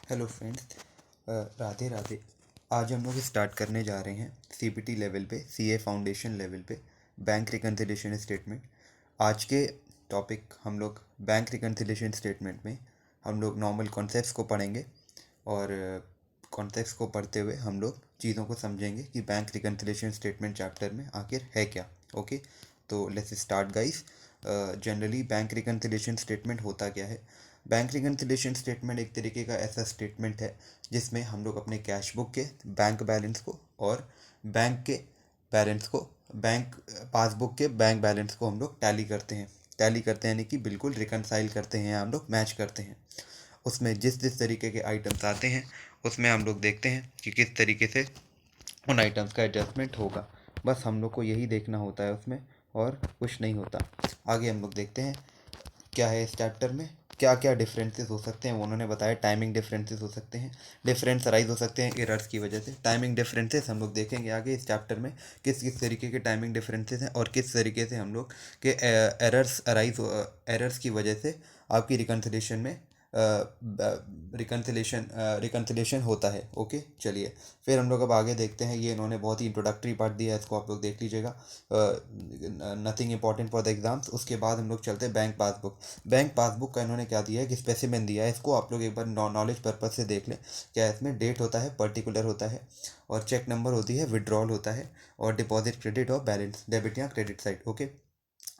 Hello friends, Radhe Radhe. आज हम लोग स्टार्ट करने जा रहे हैं सीपीटी लेवल पे, सीए फाउंडेशन लेवल पे बैंक रिकन्सिलिएशन स्टेटमेंट। आज के टॉपिक हम लोग बैंक रिकन्सिलिएशन स्टेटमेंट में हम लोग नॉर्मल कॉन्सेप्ट्स को पढ़ेंगे और कॉन्सेप्ट्स को पढ़ते हुए हम लोग चीज़ों को समझेंगे कि बैंक रिकन्सिलिएशन स्टेटमेंट चैप्टर में आखिर है क्या। ओके, तो let's start guys. Generally bank reconciliation statement होता क्या है? बैंक रिकन्सिलिएशन स्टेटमेंट एक तरीके का ऐसा स्टेटमेंट है जिसमें हम लोग अपने कैश बुक के बैंक बैलेंस को और बैंक के बैलेंस को, बैंक पासबुक के बैंक बैलेंस को हम लोग टैली करते हैं यानी कि बिल्कुल रिकनसाइल करते हैं, हम लोग मैच करते हैं। उसमें जिस जिस तरीके के आइटम्स आते हैं उसमें हम लोग देखते हैं कि किस तरीके से उन आइटम्स का एडजस्टमेंट होगा। बस हम लोग को यही देखना होता है उसमें, और कुछ नहीं होता। आगे हम लोग देखते हैं क्या है इस चैप्टर में, क्या क्या डिफरेंसेस हो सकते हैं। वो उन्होंने बताया टाइमिंग डिफरेंसेस हो सकते हैं, डिफरेंस अराइज हो सकते हैं एरर्स की वजह से। टाइमिंग डिफरेंसेस हम लोग देखेंगे आगे इस चैप्टर में किस किस तरीके के टाइमिंग डिफरेंसेस हैं और किस तरीके से हम लोग के एरर्स की वजह से आपकी रिकन्सिलेशन में रिकन्सिलेशन होता है। ओके, चलिए फिर हम लोग अब आगे देखते हैं। ये इन्होंने बहुत ही इंट्रोडक्टरी पार्ट दिया है, इसको आप लोग देख लीजिएगा, nothing important for the exams. उसके बाद हम लोग चलते हैं बैंक पासबुक। बैंक पासबुक का इन्होंने क्या दिया है कि स्पेसिमेन दिया है, इसको आप लोग एक बार नॉलेज पर्पज से देख लें। क्या इसमें डेट होता है, पर्टिकुलर होता है, और चेक नंबर होती है, विड्रॉल होता है, और डिपॉजिट क्रेडिट और बैलेंस डेबिट या credit side. Okay,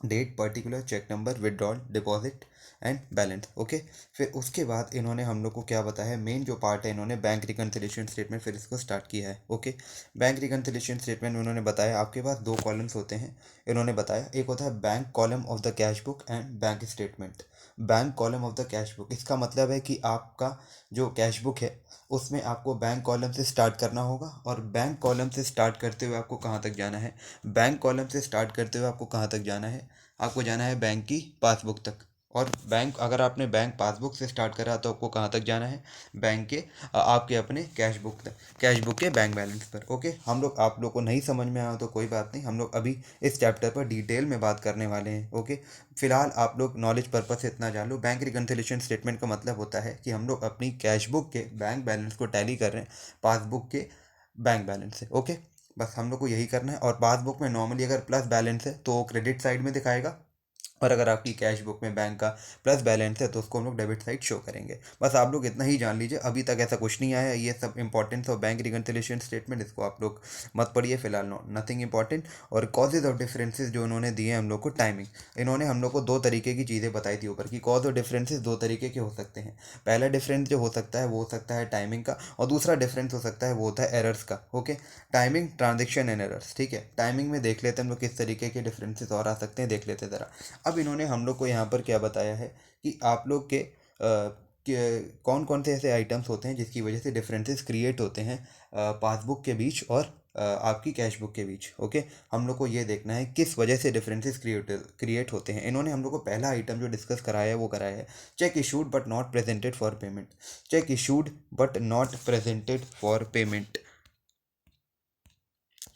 date, particular, cheque number, withdrawal, deposit and balance. Okay, फिर उसके बाद इन्होंने हम लोग को क्या बताया, मेन जो पार्ट है इन्होंने बैंक रिकन्सिलिएशन स्टेटमेंट फिर इसको स्टार्ट किया है। ओके, बैंक रिकन्सिलिएशन स्टेटमेंट में उन्होंने बताया आपके पास दो कॉलम्स होते हैं। इन्होंने बताया एक होता है bank column of the cash book and bank statement. Bank column of the cash book, इसका मतलब है कि आपका जो कैश बुक है उसमें आपको बैंक कॉलम से स्टार्ट करना होगा। और बैंक कॉलम से स्टार्ट करते हुए आपको कहाँ तक जाना है? बैंक कॉलम से स्टार्ट करते हुए आपको कहाँ तक जाना है? आपको जाना है बैंक की पासबुक तक। और बैंक, अगर आपने बैंक पासबुक से स्टार्ट करा तो आपको कहाँ तक जाना है? बैंक के आपके अपने कैश बुक तक, कैश बुक के बैंक बैलेंस पर। ओके, हम लोग, आप लोग को नहीं समझ में आया तो कोई बात नहीं, हम लोग अभी इस चैप्टर पर डिटेल में बात करने वाले हैं। ओके, फिलहाल आप लोग नॉलेज पर्पज से इतना जान लो। बैंक रिकन्सिलिएशन स्टेटमेंट का मतलब होता है कि हम लोग अपनी कैश बुक के बैंक बैलेंस को टैली कर रहे हैं पासबुक के बैंक बैलेंस से। ओके, बस हम लोग को यही करना है। और पासबुक में नॉर्मली अगर प्लस बैलेंस है तो क्रेडिट साइड में दिखाएगा, और अगर आपकी कैश बुक में बैंक का प्लस बैलेंस है तो उसको हम लोग डेबिट साइड शो करेंगे। बस आप लोग इतना ही जान लीजिए, अभी तक ऐसा कुछ नहीं आया। ये सब importance of bank reconciliation statement, इसको आप लोग मत पढ़िए फिलहाल, नथिंग इंपॉर्टेंट। और कॉजेज ऑफ डिफरेंसेस जो उन्होंने दिए हम लोग को, टाइमिंग, इन्होंने हम लोग को दो तरीके की चीज़ें बताई थी ऊपर की। कॉज और डिफरेंसेस दो तरीके के हो सकते हैं। पहला डिफरेंस जो हो सकता है वो हो सकता है टाइमिंग का, और दूसरा डिफरेंस हो सकता है वो होता है एरर्स का। Okay, timing, transaction and errors. ठीक है, टाइमिंग में देख लेते हैं हम लोग किस तरीके के डिफरेंसेस और आ सकते हैं, देख लेते हैं ज़रा। अब इन्होंने हम लोग को यहाँ पर क्या बताया है कि आप लोग कौन कौन से ऐसे आइटम्स होते हैं जिसकी वजह से डिफरेंसेस क्रिएट होते हैं पासबुक के बीच और आपकी कैश बुक के बीच। ओके, हम लोग को ये देखना है किस वजह से डिफरेंसेस क्रिएट होते हैं। इन्होंने हम लोग को पहला आइटम जो डिस्कस कराया है वो कराया है cheque issued but not presented for payment. Check issued but not presented for payment,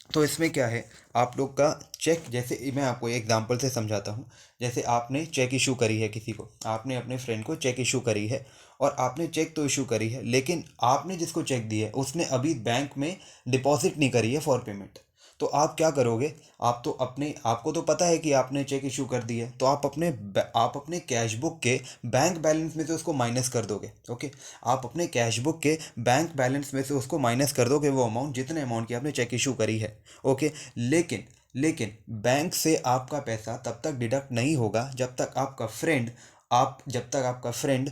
तो इसमें क्या है, आप लोग का चेक, जैसे मैं आपको एक एग्जांपल से समझाता हूँ। जैसे आपने चेक इशू करी है किसी को, आपने अपने फ्रेंड को चेक इशू करी है, और आपने चेक तो इशू करी है लेकिन आपने जिसको चेक दिया है उसने अभी बैंक में डिपॉजिट नहीं करी है फॉर पेमेंट। तो आप क्या करोगे? आप तो अपने, आपको तो पता है कि आपने चेक इशू कर दिया है, तो आप अपने कैश बुक के बैंक बैलेंस में से उसको माइनस कर दोगे। ओके, आप अपने कैश बुक के बैंक बैलेंस में से उसको माइनस कर दोगे, वो अमाउंट, जितने अमाउंट की आपने चेक इशू करी है। ओके, लेकिन लेकिन बैंक से आपका पैसा तब तक डिडक्ट नहीं होगा जब तक आपका फ्रेंड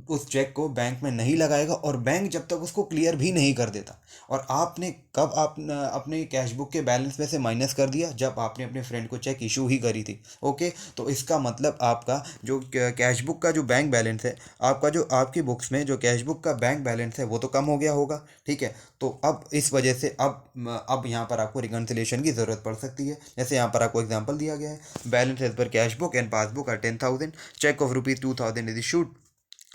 उस चेक को बैंक में नहीं लगाएगा, और बैंक जब तक उसको क्लियर भी नहीं कर देता। और आपने कब आप अपने कैश बुक के बैलेंस में से माइनस कर दिया? जब आपने अपने फ्रेंड को चेक इशू ही करी थी। ओके, तो इसका मतलब आपका जो कैश बुक का जो बैंक बैलेंस है, आपका जो आपकी बुक्स में जो कैश बुक का बैंक बैलेंस है वो तो कम हो गया होगा। ठीक है, तो अब इस वजह से अब यहाँ पर आपको रिकन्सिलेशन की ज़रूरत पड़ सकती है। जैसे यहाँ पर आपको एग्जांपल दिया गया है, balance as per cash book and passbook are 10,000, cheque of ₹2,000 is issued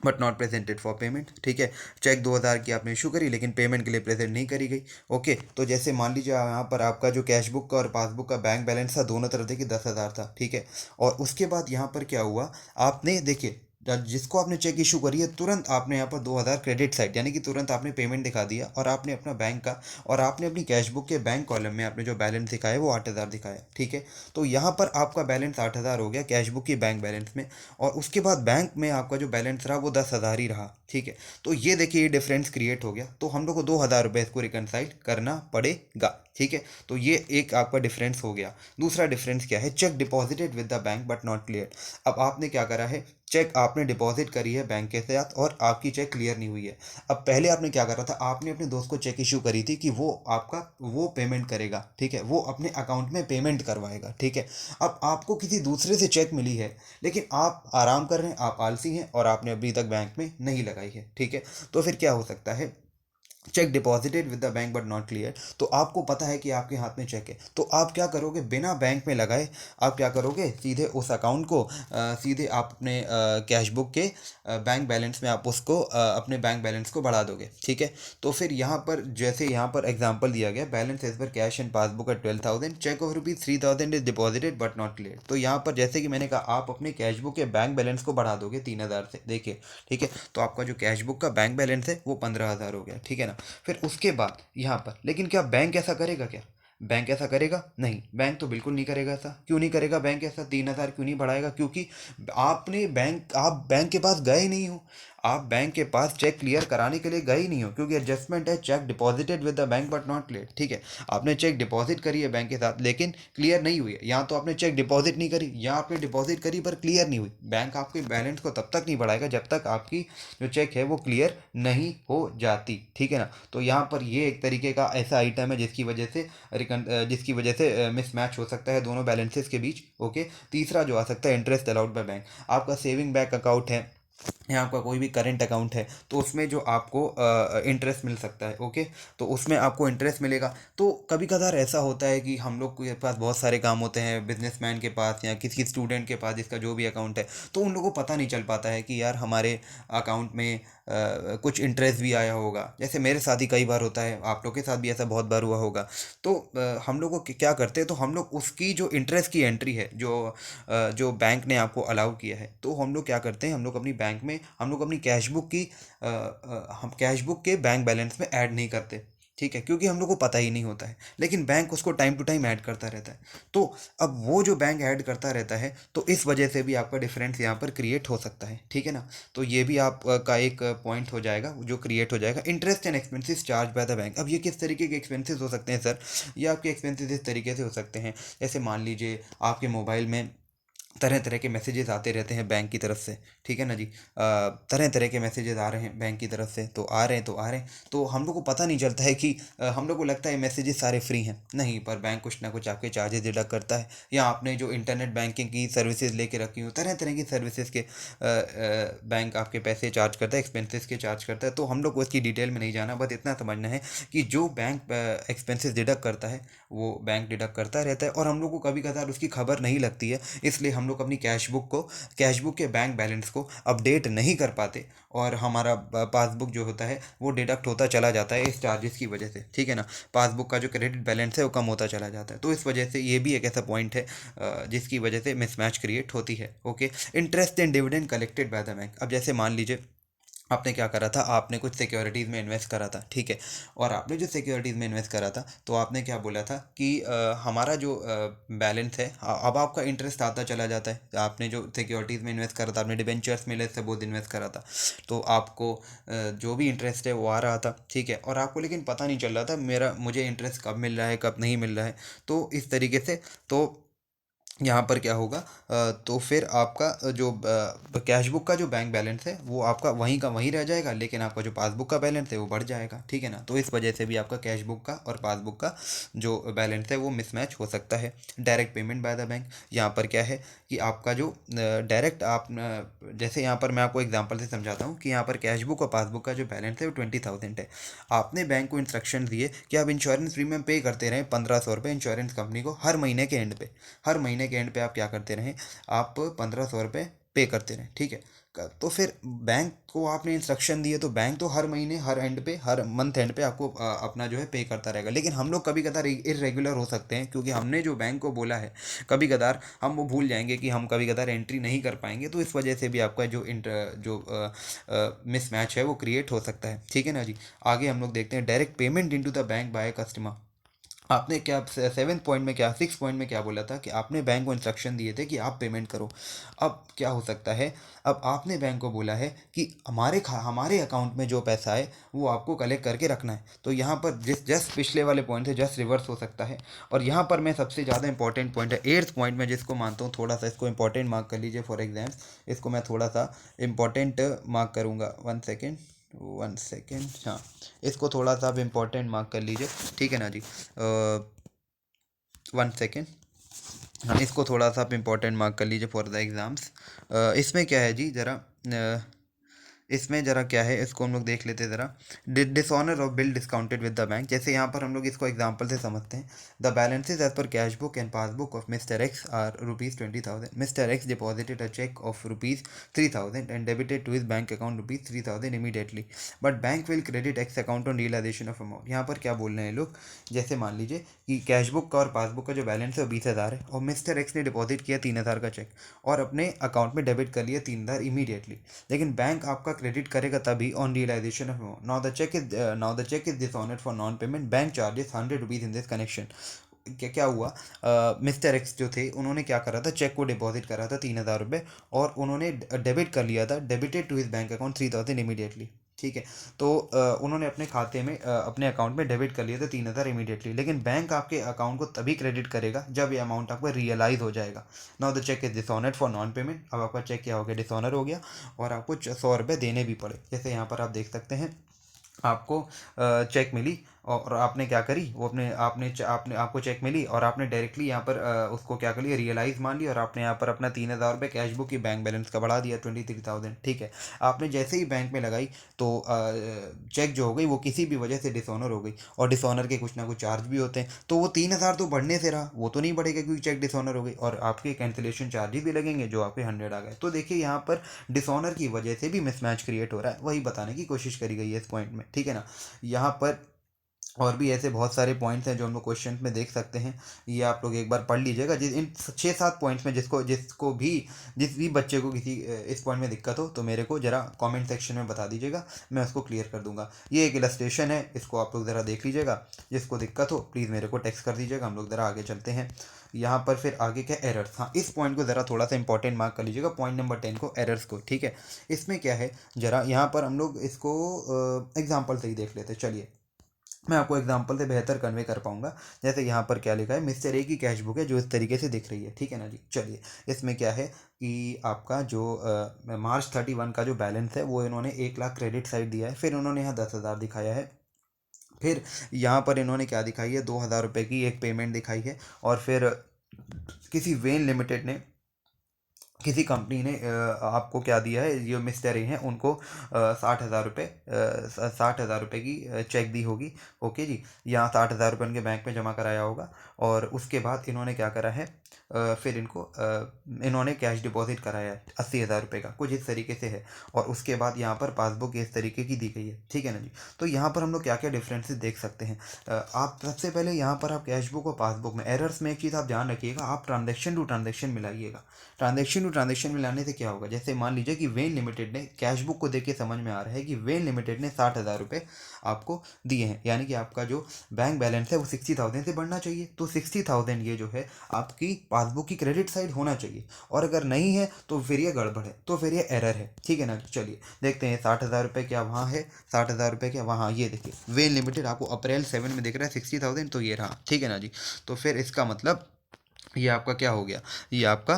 but not presented for payment. ठीक है, चेक 2,000 की आपने इशू करी लेकिन पेमेंट के लिए प्रेजेंट नहीं करी गई। ओके, तो जैसे मान लीजिए यहाँ पर आपका जो कैश बुक का और पासबुक का बैंक बैलेंस था, दोनों तरफ देखिए 10,000 था। ठीक है, और उसके बाद यहाँ पर क्या हुआ, आपने देखिए जिसको आपने चेक इशू करी है तुरंत आपने यहाँ पर 2000 क्रेडिट साइड, यानी कि तुरंत आपने पेमेंट दिखा दिया और आपने अपना बैंक का, और आपने अपनी कैश बुक के बैंक कॉलम में आपने जो बैलेंस दिखाया वो 8000 दिखाया, ठीक है। तो यहाँ पर आपका बैलेंस 8000 हो गया कैश बुक की बैंक बैलेंस में, और उसके बाद बैंक में आपका जो बैलेंस रहा वो 10,000 ही रहा, ठीक है। तो ये देखिए ये डिफरेंस क्रिएट हो गया, तो हम लोग को 2000 रुपये इसको रिकनसाइल करना पड़ेगा, ठीक है। तो ये एक आपका डिफरेंस हो गया। दूसरा डिफरेंस क्या है, check deposited with the bank but not clear. अब आपने क्या करा है, चेक आपने डिपॉजिट करी है बैंक के साथ और आपकी चेक क्लियर नहीं हुई है। अब पहले आपने क्या करा था, आपने अपने दोस्त को चेक इशू करी थी कि वो आपका वो पेमेंट करेगा, ठीक है, वो अपने अकाउंट में पेमेंट करवाएगा, ठीक है। अब आपको किसी दूसरे से चेक मिली है, लेकिन आप आराम कर रहे हैं, आप आलसी हैं और आपने अभी तक बैंक में नहीं लगाई है, ठीक है। तो फिर क्या हो सकता है, check deposited with the bank but not clear. तो आपको पता है कि आपके हाथ में चेक है, तो आप क्या करोगे, बिना बैंक में लगाए आप क्या करोगे, सीधे उस अकाउंट को सीधे आप अपने कैश बुक के बैंक बैलेंस में आप उसको अपने बैंक बैलेंस को बढ़ा दोगे, ठीक है। तो फिर यहाँ पर जैसे यहाँ पर एग्जांपल दिया गया, balance as per cash and passbook at 12,000, cheque of ₹3,000 is deposited but not clear. तो यहाँ पर जैसे कि मैंने कहा, आप अपने कैश बुक के बैंक बैलेंस को बढ़ा दोगे 3000 से, देखिए, ठीक है। तो आपका जो कैश बुक का बैंक बैलेंस है वो 15,000 हो गया, ठीक है ना। फिर उसके बाद यहाँ पर, लेकिन क्या बैंक ऐसा करेगा क्या, बैंक ऐसा करेगा नहीं, बैंक तो बिल्कुल नहीं करेगा ऐसा। क्यों नहीं करेगा बैंक ऐसा, 3000 क्यों नहीं बढ़ाएगा, क्योंकि आप बैंक के पास गए नहीं हो, आप बैंक के पास चेक क्लियर कराने के लिए गए ही नहीं हो, क्योंकि एडजस्टमेंट है check deposited with the bank but not clear, ठीक है। आपने चेक डिपॉजिट करी है बैंक के साथ लेकिन क्लियर नहीं हुई है, यहाँ तो आपने चेक डिपॉजिट नहीं करी, यहाँ आपने डिपॉजिट करी पर क्लियर नहीं हुई। बैंक आपके बैलेंस को तब तक नहीं बढ़ाएगा जब तक आपकी जो चेक है वो क्लियर नहीं हो जाती, ठीक है ना। तो यहाँ पर ये एक तरीके का ऐसा आइटम है जिसकी वजह से मिसमैच हो सकता है दोनों बैलेंसेस के बीच, ओके। तीसरा जो आ सकता है, इंटरेस्ट अलाउड बाय बैंक। आपका सेविंग बैंक अकाउंट है या आपका कोई भी करेंट अकाउंट है, तो उसमें जो आपको इंटरेस्ट मिल सकता है, ओके। तो उसमें आपको इंटरेस्ट मिलेगा। तो कभी कभार ऐसा होता है कि हम लोग के पास बहुत सारे काम होते हैं, बिजनेसमैन के पास या किसी स्टूडेंट के पास जिसका जो भी अकाउंट है, तो उन लोगों को पता नहीं चल पाता है कि यार हमारे अकाउंट में कुछ इंटरेस्ट भी आया होगा। जैसे मेरे साथ ही कई बार होता है, आप लोग के साथ भी ऐसा बहुत बार हुआ होगा। तो हम लोग को क्या करते हैं, तो हम लोग उसकी जो इंटरेस्ट की एंट्री है जो बैंक ने आपको अलाउ किया है, तो हम लोग क्या करते हैं, हम लोग अपनी बैंक में हम लोग अपनी कैश बुक की हम कैश बुक के बैंक बैलेंस में ऐड नहीं करते, ठीक है, क्योंकि हम लोग को पता ही नहीं होता है। लेकिन बैंक उसको टाइम टू टाइम ऐड करता रहता है। तो अब वो जो बैंक ऐड करता रहता है, तो इस वजह से भी आपका डिफरेंस यहाँ पर क्रिएट हो सकता है, ठीक है ना। तो ये भी आप का एक पॉइंट हो जाएगा जो क्रिएट हो जाएगा। Interest and expenses charge by the bank. अब ये किस तरीके के एक्सपेंसेस हो सकते हैं सर, ये आपके एक्सपेंसेस इस तरीके से हो सकते हैं, जैसे मान लीजिए आपके मोबाइल में तरह तरह के मैसेजेस आते रहते हैं बैंक की तरफ से, ठीक है ना जी। तरह तरह के मैसेजेस आ रहे हैं बैंक की तरफ से, तो आ रहे हैं तो आ रहे हैं, तो हम लोग को पता नहीं चलता है कि हम लोग को लगता है मैसेजेस सारे फ्री हैं, नहीं, पर बैंक कुछ ना कुछ आपके चार्जेस डिडक्ट करता है। या आपने जो इंटरनेट बैंकिंग की सर्विसेज लेके रखी हो, तरह तरह की सर्विसेज के बैंक आपके पैसे चार्ज करता है, एक्सपेंसेस के चार्ज करता है। तो हम लोग को इसकी डिटेल में नहीं जाना, बस इतना समझना है कि जो बैंक एक्सपेंसेस डिडक्ट करता है वो बैंक डिडक्ट करता रहता है, और हम लोग को कभी कभार उसकी खबर नहीं लगती है, इसलिए हम लोग अपनी कैश बुक के बैंक बैलेंस को अपडेट नहीं कर पाते, और हमारा पासबुक जो होता है वो डिडक्ट होता चला जाता है इस चार्जेस की वजह से, ठीक है ना। पासबुक का जो क्रेडिट बैलेंस है वो कम होता चला जाता है। तो इस वजह से ये भी एक ऐसा पॉइंट है जिसकी वजह से मिसमैच क्रिएट होती है, okay. Interest and dividend collected by the bank. अब जैसे मान लीजिए आपने क्या करा था, आपने कुछ सिक्योरिटीज़ में इन्वेस्ट करा था, ठीक है। और आपने जो सिक्योरिटीज़ में इन्वेस्ट करा था, तो आपने क्या बोला था कि हमारा जो बैलेंस है, अब आपका इंटरेस्ट आता चला जाता है। आपने जो सिक्योरिटीज़ में इन्वेस्ट करा था, आपने डिबेंचर्स में से बहुत इन्वेस्ट करा था, तो आपको जो भी इंटरेस्ट है वो आ रहा था, ठीक है। और आपको लेकिन पता नहीं चल रहा था मुझे इंटरेस्ट कब मिल रहा है कब नहीं मिल रहा है। तो इस तरीके से तो यहाँ पर क्या होगा, तो फिर आपका जो कैश बुक का जो बैंक बैलेंस है वो आपका वहीं का वहीं रह जाएगा, लेकिन आपका जो पासबुक का बैलेंस है वो बढ़ जाएगा, ठीक है ना। तो इस वजह से भी आपका कैश बुक का और पासबुक का जो बैलेंस है वो मिसमैच हो सकता है। Direct payment by the bank, यहाँ पर क्या है कि आपका जो डायरेक्ट आप जैसे यहाँ पर मैं आपको एग्जांपल से समझाता हूँ कि यहाँ पर कैश बुक और पासबुक का जो बैलेंस है वो 20,000 है। आपने बैंक को इंस्ट्रक्शन दिए कि आप इंश्योरेंस प्रीमियम पे करते रहें 1500 रुपये इंश्योरेंस कंपनी को हर महीने के एंड पे। हर महीने के एंड पे आप क्या करते रहें, आप 1500 रुपये पे करते रहें, ठीक है। तो फिर बैंक को आपने इंस्ट्रक्शन दिए तो बैंक तो हर महीने हर एंड पे हर मंथ एंड पे आपको अपना जो है पे करता रहेगा। लेकिन हम लोग कभी कदार इरेगुलर हो सकते हैं, क्योंकि हमने जो बैंक को बोला है कभी कदार हम वो भूल जाएंगे कि हम कभी कदार एंट्री नहीं कर पाएंगे, तो इस वजह से भी आपका जो मिसमैच है वो क्रिएट हो सकता है, ठीक है ना जी। आगे हम लोग देखते हैं direct payment into the bank by customer. आपने क्या सेवेंथ पॉइंट में क्या सिक्स पॉइंट में क्या बोला था कि आपने बैंक को इंस्ट्रक्शन दिए थे कि आप पेमेंट करो। अब क्या हो सकता है, अब आपने बैंक को बोला है कि हमारे अकाउंट में जो पैसा है वो आपको कलेक्ट करके रखना है। तो यहाँ पर जस्ट पिछले वाले पॉइंट से जस्ट रिवर्स हो सकता है। और यहाँ पर मैं सबसे ज़्यादा इंपॉर्टेंट पॉइंट है एट्थ पॉइंट में, जिसको मानता हूँ थोड़ा सा इसको इंपॉर्टेंट मार्क कर लीजिए फॉर एग्जाम्स। इसको मैं थोड़ा सा इंपॉर्टेंट मार्क करूँगा, 1 सेकेंड 1 सेकेंड, हाँ, इसको थोड़ा सा आप इम्पोर्टेंट मार्क कर लीजिए, ठीक है ना जी। 1 सेकेंड, हाँ, इसको थोड़ा सा आप इम्पोर्टेंट मार्क कर लीजिए फॉर द एग्ज़ाम्स। इसमें क्या है जी, ज़रा इसमें ज़रा क्या है, इसको हम लोग देख लेते हैं ज़रा। Dishonour of bill discounted with the bank, जैसे यहाँ पर हम लोग इसको एग्जांपल से समझते हैं। The balances as per cash book and passbook of mister X are ₹20,000। Mister X deposited a cheque of ₹3,000 and debited to his bank account ₹3,000 immediately, but bank will credit X account on realisation of amount. यहाँ पर क्या बोल रहे हैं लोग, जैसे मान लीजिए कि कैश बुक का और पासबुक का जो बैलेंस है वो 20,000 है, और मिस्टर एक्स ने डिपॉजिट किया 3,000 का चेक और अपने अकाउंट में डेबिट कर लिया 3,000 इमीडिएटली। लेकिन बैंक आपका क्रेडिट करेगा तभी on realisation of amount. Now the cheque is dishonoured for non payment, bank charges ₹100 in this connection. क्या क्या हुआ, मिस्टर एक्स जो थे उन्होंने क्या करा था, चेक को डिपॉजिट करा था 3,000 रुपये, और उन्होंने डेबिट कर लिया था, debited to his bank account 3,000 immediately, ठीक है। तो उन्होंने अपने खाते में अपने अकाउंट में डेबिट कर लिया था 3,000 इमीडिएटली। लेकिन बैंक आपके अकाउंट को तभी क्रेडिट करेगा जब ये अमाउंट आपको रियलाइज हो जाएगा। Now the cheque is dishonoured for non payment, अब आपका चेक क्या हो गया, डिसऑनर हो गया, और आपको 100 रुपये देने भी पड़े। जैसे यहाँ पर आप देख सकते हैं, आपको चेक मिली और आपने क्या करी, वो अपने आपने आपने आपको चेक मिली और आपने डायरेक्टली यहाँ पर उसको क्या कर लिया, रियलाइज़ मान लिया, और आपने यहाँ पर अपना 3,000 रुपये कैश बुक की बैंक बैलेंस का बढ़ा दिया 23,000, ठीक है। आपने जैसे ही बैंक में लगाई तो चेक जो हो गई वो किसी भी वजह से डिसऑनर हो गई, और डिसऑनर के कुछ ना कुछ चार्ज भी होते हैं, तो वो 3,000 तो बढ़ने से रहा, वो तो नहीं बढ़ेगा क्योंकि चेक डिसऑनर हो गई, और आपके कैंसिलेशन चार्जेस भी लगेंगे जो आपके 100 आ गए। तो देखिए यहाँ पर डिसऑनर की वजह से भी मिसमैच क्रिएट हो रहा है, वही बताने की कोशिश करी गई है इस पॉइंट में, ठीक है ना। यहाँ पर और भी ऐसे बहुत सारे पॉइंट्स हैं जो हम लोग क्वेश्चन में देख सकते हैं, ये आप लोग एक बार पढ़ लीजिएगा। जिस इन 6-7 पॉइंट्स में जिसको जिसको भी जिस भी बच्चे को किसी इस पॉइंट में दिक्कत हो तो मेरे को ज़रा कमेंट सेक्शन में बता दीजिएगा, मैं उसको क्लियर कर दूंगा। ये एक इलस्ट्रेशन है, इसको आप लोग ज़रा देख लीजिएगा, जिसको दिक्कत हो प्लीज़ मेरे को टेक्स्ट कर दीजिएगा। हम लोग ज़रा आगे चलते हैं। यहाँ पर फिर आगे क्या, एरर्स, हाँ, इस पॉइंट को ज़रा थोड़ा सा इंपॉर्टेंट मार्क कर लीजिएगा, पॉइंट नंबर 10 को, एरर्स को, ठीक है। इसमें क्या है, ज़रा यहाँ पर हम लोग इसको एग्जाम्पल से ही देख लेते हैं, चलिए मैं आपको एग्जांपल से बेहतर कन्वे कर पाऊंगा। जैसे यहाँ पर क्या लिखा है, मिस्टर ए की कैश बुक है जो इस तरीके से दिख रही है, ठीक है ना जी। चलिए इसमें क्या है कि आपका जो मार्च 31 का जो बैलेंस है वो इन्होंने 1 लाख क्रेडिट साइड दिया है, फिर इन्होंने यहाँ 10,000 दिखाया है, फिर यहाँ पर इन्होंने क्या दिखाई है, 2,000 रुपये की एक पेमेंट दिखाई है, और फिर किसी वेन लिमिटेड ने, किसी कंपनी ने आपको क्या दिया है, जो मिस्टर ए हैं उनको 60,000 रुपये 60,000 रुपये की चेक दी होगी, ओके जी। यहाँ 60,000 रुपये उनके बैंक में जमा कराया होगा, और उसके बाद इन्होंने क्या करा है, फिर इन्होंने कैश डिपॉजिट कराया है 80,000 रुपये का, कुछ इस तरीके से है, और उसके बाद यहाँ पर पासबुक इस तरीके की दी गई है, ठीक है ना जी। तो यहाँ पर हम लोग क्या क्या डिफरेंसेस देख सकते हैं। आप सबसे पहले यहाँ पर आप कैश बुक और पासबुक में एरर्स में एक चीज़ आप ध्यान रखिएगा, आप ट्रांजेक्शन टू ट्रांजेक्शन मिलाइएगा। ट्रांजेक्शन टू ट्रांजेक्शन मिलाने से क्या होगा, जैसे मान लीजिए कि वेन लिमिटेड ने, कैश बुक को देख के समझ में आ रहा है कि वेन लिमिटेड ने 60,000 रुपये आपको दिए हैं, यानी कि आपका जो बैंक बैलेंस है वो 60,000 से बढ़ना चाहिए, तो 60,000 ये जो है आपकी पासबुक की क्रेडिट साइड होना चाहिए, और अगर नहीं है तो फिर ये गड़बड़ है, तो फिर ये एरर है, ठीक है ना। चलिए देखते हैं 60,000 रुपये क्या वहाँ है, 60,000 रुपये क्या वहाँ, ये देखिए वेन लिमिटेड आपको अप्रैल 7 में दिख रहा है 60,000, तो ये रहा, ठीक है ना जी। तो फिर इसका मतलब ये आपका क्या हो गया, ये आपका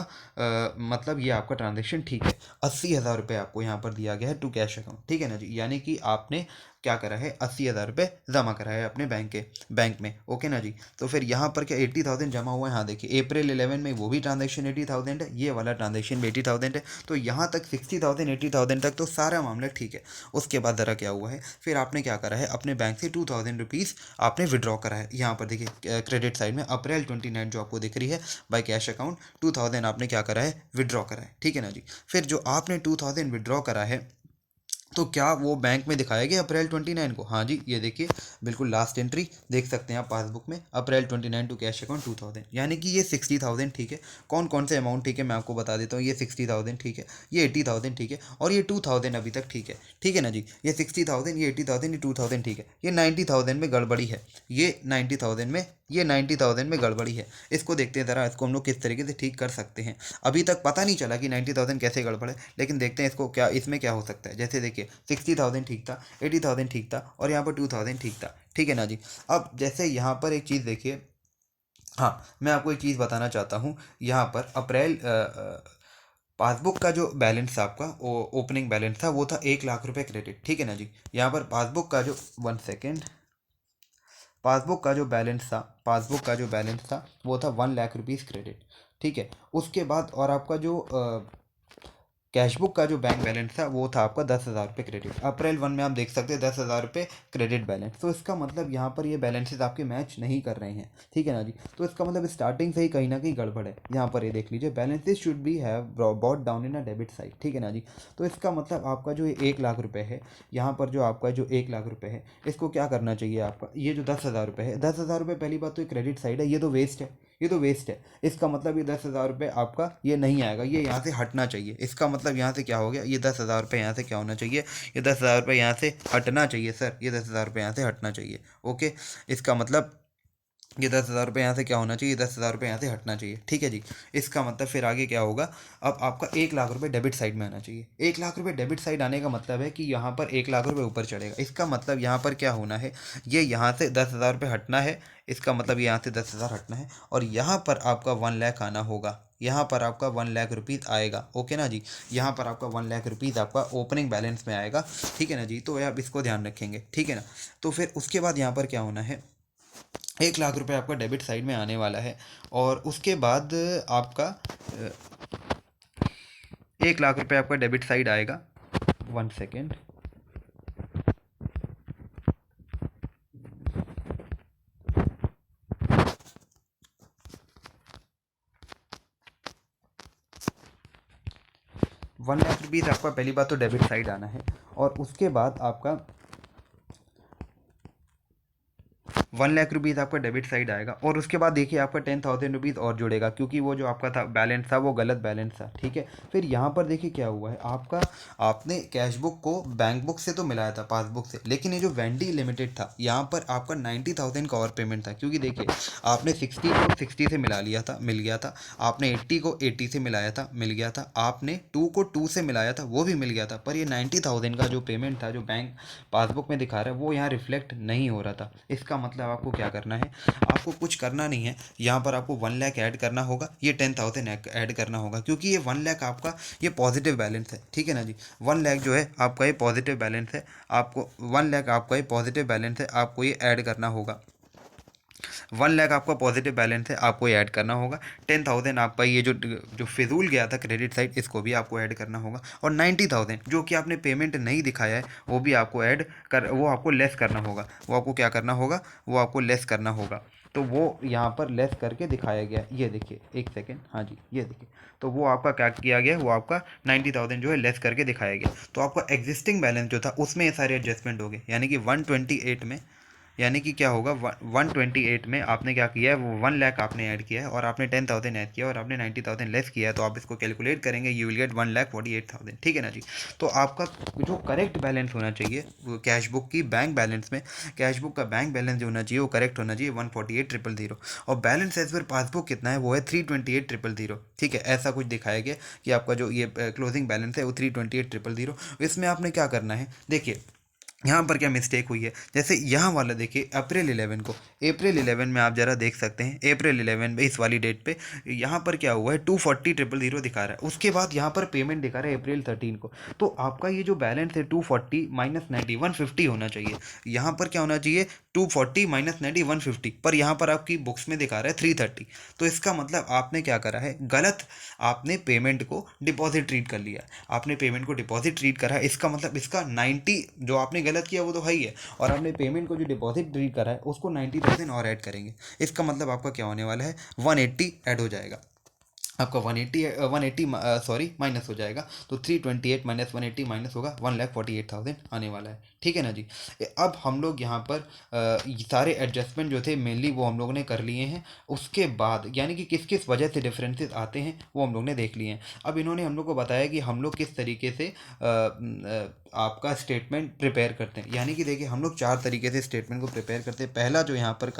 मतलब ये आपका ट्रांजेक्शन ठीक है। 80,000 रुपये आपको यहाँ पर दिया गया है टू कैश अकाउंट, ठीक है ना जी, यानी कि आपने क्या करा है, 80,000 रुपये जमा करा है अपने बैंक में। ओके ना जी। तो फिर यहाँ पर क्या 80,000 जमा हुआ है। हाँ देखिए अप्रैल 11 में वो भी ट्रांजेक्शन 80,000 है, ये वाला ट्रांजेक्शन भी 80,000 है। तो यहाँ तक 60,000 80,000 तक तो सारा मामला ठीक है। उसके बाद ज़रा क्या हुआ है, फिर आपने क्या करा है, अपने बैंक से 2,000 रुपीज़ आपने विड्रॉ करा है। यहाँ पर देखिए क्रेडिट साइड में अप्रैल 29 जो आपको दिख रही है बाय कैश अकाउंट 2,000 आपने क्या करा है, विड्रॉ करा है। ठीक है ना जी। फिर जो आपने 2,000 विड्रॉ करा है तो क्या वो बैंक में दिखाया गया अप्रैल 29 को? हाँ जी, ये देखिए बिल्कुल लास्ट एंट्री देख सकते हैं आप पासबुक में, अप्रैल 29 टू कैश अकाउंट 2,000, यानी कि ये 60,000 ठीक है। कौन कौन से अमाउंट ठीक है मैं आपको बता देता हूँ। ये 60,000 ठीक है, ये 80,000 ठीक है, और ये 2,000 अभी तक ठीक है। ठीक है ना जी। ये 60,000, ये 80,000, ये 2,000 ठीक है। ये 90,000 में गड़बड़ी है, ये 90,000 में गड़बड़ी है। इसको देखते हैं ज़रा, इसको हम लोग किस तरीके से ठीक कर सकते हैं। अभी तक पता नहीं चला कि 90,000 कैसे गड़बड़ है, लेकिन देखते हैं इसको क्या, इसमें क्या हो सकता है। जैसे देखिए 60,000 ठीक था, 80,000 ठीक था, और यहाँ पर 2,000 ठीक था। ठीक है ना जी। अब जैसे यहाँ पर एक चीज़ देखिए, हाँ मैं आपको एक चीज़ बताना चाहता हूँ। यहाँ पर अप्रैल पासबुक का जो बैलेंस था आपका, वो ओपनिंग बैलेंस था, वो था 1,00,000 रुपये क्रेडिट। ठीक है ना जी। यहाँ पर पासबुक का जो 1 सेकेंड, पासबुक का जो बैलेंस था वो था 1,00,000 रुपीज़ क्रेडिट। ठीक है। उसके बाद और आपका जो कैशबुक का जो बैंक बैलेंस था वो था आपका 10,000 रुपये क्रेडिट। अप्रैल 1 में आप देख सकते हैं 10,000 रुपये क्रेडिट बैलेंस। तो इसका मतलब यहाँ पर ये बैलेंसेस आपके मैच नहीं कर रहे हैं। ठीक है ना जी। तो इसका मतलब स्टार्टिंग से ही कहीं ना कहीं गड़बड़ है। यहाँ पर ये देख लीजिए, balances should be have bought down in a debit side. ठीक है ना जी। तो इसका मतलब आपका जो ये 1,00,000 रुपये है, यहाँ पर जो आपका जो 1,00,000 रुपये है, इसको क्या करना चाहिए आपका, ये जो 10,000 रुपये है, 10,000 रुपये पहली बात तो ये क्रेडिट साइड है, ये तो वेस्ट है, ये तो वेस्ट है। इसका मतलब ये 10,000 रुपये आपका ये नहीं आएगा, ये यहाँ से हटना चाहिए। इसका मतलब यहाँ से क्या हो गया, ये 10,000 रुपये यहाँ से क्या होना चाहिए, ये 10,000 रुपये यहाँ से हटना चाहिए सर, ये 10,000 रुपये यहाँ से हटना चाहिए। ओके। इसका मतलब ये 10,000 रुपये यहाँ से क्या होना चाहिए, 10,000 रुपये यहाँ से हटना चाहिए। ठीक है जी। इसका मतलब फिर आगे क्या होगा, अब आपका 1,00,000 रुपये डेबिट साइड में आना चाहिए। 1,00,000 रुपये डेबिट साइड आने का मतलब है कि यहाँ पर 1,00,000 रुपये ऊपर चढ़ेगा। इसका मतलब यहाँ पर क्या होना है, ये यहाँ से 10,000 रुपये हटना है। इसका मतलब यहाँ से 10,000 हटना है, और यहाँ पर आपका 1,00,000 आना होगा। यहाँ पर आपका 1,00,000 रुपीज़ आएगा। ओके ना जी। यहाँ पर आपका 1,00,000 रुपीज़ आपका ओपनिंग बैलेंस में आएगा। ठीक है ना जी। तो आप इसको ध्यान रखेंगे। ठीक है ना। तो फिर उसके बाद यहाँ पर क्या होना है, 1,00,000 रुपये आपका डेबिट साइड में आने वाला है, और उसके बाद आपका 1,00,000 रुपये आपका डेबिट साइड आएगा। 1 सेकेंड। 1,00,000 रुपीज़ आपका पहली बात तो डेबिट साइड आना है, और उसके बाद आपका 1,00,000 रुपीज़ आपका डेबिट साइड आएगा, और उसके बाद देखिए आपका 10,000 रुपीज़ और जुड़ेगा, क्योंकि वो जो आपका था बैलेंस था वो गलत बैलेंस था। ठीक है। फिर यहाँ पर देखिए क्या हुआ है आपका, आपने कैश बुक को बैंक बुक से तो मिलाया था पासबुक से, लेकिन ये जो वेंडी लिमिटेड था यहाँ पर आपका 90,000 का और पेमेंट था, क्योंकि देखिए आपने 60 को 60 से मिला लिया था, मिल गया था। आपने 80 को 80 से मिलाया था, मिल गया था। आपने 2 को 2 से मिलाया था, वो भी मिल गया था। पर ये 90,000 का जो पेमेंट था जो बैंक पासबुक में दिखा रहा है, वो यहाँ रिफ्लेक्ट नहीं हो रहा था। इसका मतलब आपको क्या करना है, आपको कुछ करना नहीं है। यहाँ पर आपको 1,00,000 ऐड करना होगा, ये 10,000 ऐड करना होगा, क्योंकि ये 1,00,000 आपका ये पॉजिटिव बैलेंस है। ठीक है ना जी। 1,00,000 जो है आपका ये पॉजिटिव बैलेंस है, आपको 1,00,000 आपका ये पॉजिटिव बैलेंस है, आपको ये ऐड करना होगा। 1,00,000 आपका पॉजिटिव बैलेंस है, आपको ये ऐड करना होगा। 10,000 आपका ये जो जो फिजूल गया था क्रेडिट साइड, इसको भी आपको ऐड करना होगा। और 90,000 जो कि आपने पेमेंट नहीं दिखाया है, वो भी आपको ऐड कर, वो आपको लेस करना होगा। वो आपको क्या करना होगा, वो आपको लेस करना होगा। तो वो यहाँ पर लेस करके दिखाया गया, ये देखिए 1 सेकेंड, हाँ जी ये देखिए। तो वो आपका क्या किया गया, वो आपका 90,000 जो है लेस करके दिखाया गया। तो आपका एग्जिस्टिंग बैलेंस जो था उसमें ये सारे एडजस्टमेंट हो गए, यानी कि 128 में, यानी कि क्या होगा 128 में आपने क्या किया है, वो 1,00,000 आपने ऐड किया है, और आपने 10,000 ऐड किया, और आपने 90,000 लेस किया है। तो आप इसको कैलकुलेट करेंगे, यू विल गेट 1,48,000। ठीक है ना जी। तो आपका जो करेक्ट बैलेंस होना चाहिए वो कैश बुक की बैंक बैलेंस में, कैश बुक का बैंक बैलेंस जो होना चाहिए वो करेक्ट होना चाहिए 148,000, और बैलेंस एज पर पासबुक कितना है, वो है 328,000। ठीक है। ऐसा कुछ दिखाया गया कि आपका जो ये क्लोजिंग बैलेंस है वो 328,000। इसमें आपने क्या करना है, देखिए यहाँ पर क्या मिस्टेक हुई है, जैसे यहाँ वाला देखिए अप्रैल 11 को, अप्रैल 11 में आप ज़रा देख सकते हैं, अप्रैल 11 में इस वाली डेट पे यहाँ पर क्या हुआ है, 240,000 दिखा रहा है। उसके बाद यहाँ पर पेमेंट दिखा रहा है अप्रैल 13 को। तो आपका ये जो बैलेंस है 240 माइनस 90 150 होना चाहिए। यहाँ पर क्या होना चाहिए, 240 माइनस 90 150, पर यहाँ पर आपकी बुक्स में दिखा रहा है 330। तो इसका मतलब आपने क्या करा है, गलत आपने पेमेंट को डिपॉजिट ट्रीट कर लिया। आपने पेमेंट को डिपॉजिट ट्रीट करा है, इसका मतलब इसका 90 जो आपने गलत किया वो तो है ही है, और आपने पेमेंट को जो डिपॉजिट ट्रीट करा है उसको 90,000 और ऐड करेंगे। इसका मतलब आपका क्या होने वाला है, 180 ऐड हो जाएगा आपका, 180 सॉरी माइनस हो जाएगा। तो 328 माइनस 180 माइनस होगा 1,48,000 आने वाला है। ठीक है ना जी। अब हम लोग यहाँ पर ये सारे एडजस्टमेंट जो थे मेनली वो हम लोगों ने कर लिए हैं। उसके बाद यानी कि किस किस वजह से डिफरेंसेस आते हैं वो हम लोग ने देख लिए हैं। अब इन्होंने हम लोग को बताया कि हम लोग किस तरीके से आपका स्टेटमेंट प्रिपेयर करते हैं। यानी कि देखिए हम लोग 4 तरीके से स्टेटमेंट को प्रिपेयर करते हैं। पहला जो यहाँ पर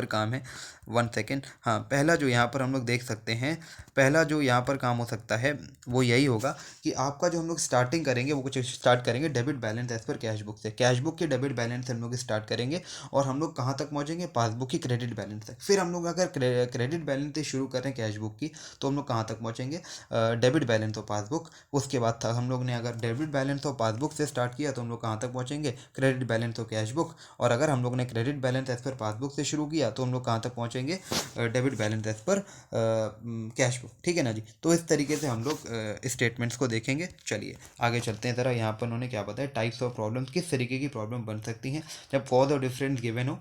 काम है, 1 सेकेंड, हाँ, पहला जो यहाँ पर हम लोग देख सकते हैं, पहला जो यहाँ पर काम हो सकता है वो यही होगा कि आपका जो हम लोग स्टार्टिंग करेंगे वो कुछ स्टार्ट करेंगे debit balance as per cash book से। कैश बुक के डेबिट बैलेंस से हम लोग स्टार्ट करेंगे और हम लोग कहाँ तक पहुँचेंगे, पासबुक की क्रेडिट बैलेंस तक। फिर हम लोग अगर क्रेडिट बैलेंस से शुरू करें कैश बुक की, तो हम लोग कहाँ तक पहुँचेंगे, डेबिट बैलेंस और पासबुक। उसके बाद था हम लोग ने अगर डेबिट बैलेंस और पासबुक से स्टार्ट किया तो हम लोग कहाँ तक पहुँचेंगे, क्रेडिट बैलेंस और कैश बुक। और अगर हम लोग ने credit balance as per passbook से शुरू किया तो हम लोग कहाँ तक पहुँचेंगे, debit balance as per cash book. ठीक है ना जी। तो इस तरीके से हम लोग स्टेटमेंट्स को देखेंगे। चलिए आगे चलते हैं ज़रा। यहाँ पर उन्होंने क्या बताया, टाइप्स ऑफ प्रॉब्लम्स, किस तरीके की प्रॉब्लम बन सकती हैं जब कॉज और डिफरेंस गिवन हो,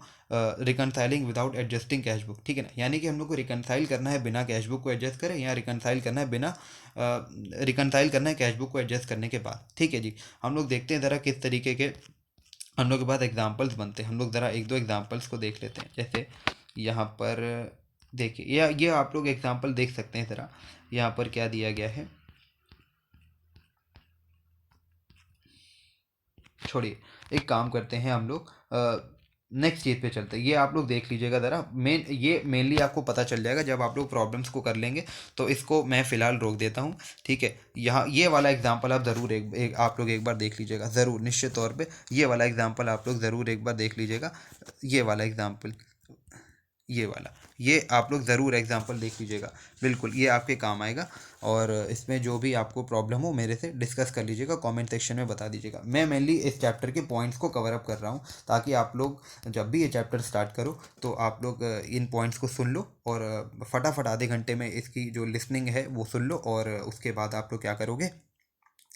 reconciling without adjusting cash book. ठीक है ना, यानी कि हम लोग को रिकनसाइल करना है बिना कैश बुक को एडजस्ट करें, या रिकनसाइल करना है बिना रिकनसाइल करना है कैश बुक को एडजस्ट करने के बाद। ठीक है जी। हम लोग देखते हैं ज़रा किस तरीके के हम लोग के पास एग्जाम्पल्स बनते हैं। हम लोग ज़रा एक दो एग्जाम्पल्स को देख लेते हैं। जैसे यहाँ पर देखिए, या ये आप लोग एग्जाम्पल देख सकते हैं ज़रा, यहाँ पर क्या दिया गया है, छोड़िए, एक काम करते हैं हम लोग, नेक्स्ट चीज़ पे चलते हैं। ये आप लोग देख लीजिएगा ज़रा, ये मेनली आपको पता चल जाएगा जब आप लोग प्रॉब्लम्स को कर लेंगे। तो इसको मैं फ़िलहाल रोक देता हूँ। ठीक है, यहाँ ये वाला एग्जांपल आप ज़रूर आप लोग एक बार देख लीजिएगा, ज़रूर निश्चित तौर पे ये वाला एग्जांपल आप लोग ज़रूर एक बार देख लीजिएगा। ये वाला एग्जांपल, ये वाला, ये आप लोग ज़रूर एग्जांपल देख लीजिएगा, बिल्कुल ये आपके काम आएगा। और इसमें जो भी आपको प्रॉब्लम हो मेरे से डिस्कस कर लीजिएगा, कमेंट सेक्शन में बता दीजिएगा। मैं मेनली इस चैप्टर के पॉइंट्स को कवर अप कर रहा हूँ, ताकि आप लोग जब भी ये चैप्टर स्टार्ट करो तो आप लोग इन पॉइंट्स को सुन लो, और फटाफट आधे घंटे में इसकी जो लिसनिंग है वो सुन लो, और उसके बाद आप लोग क्या करोगे,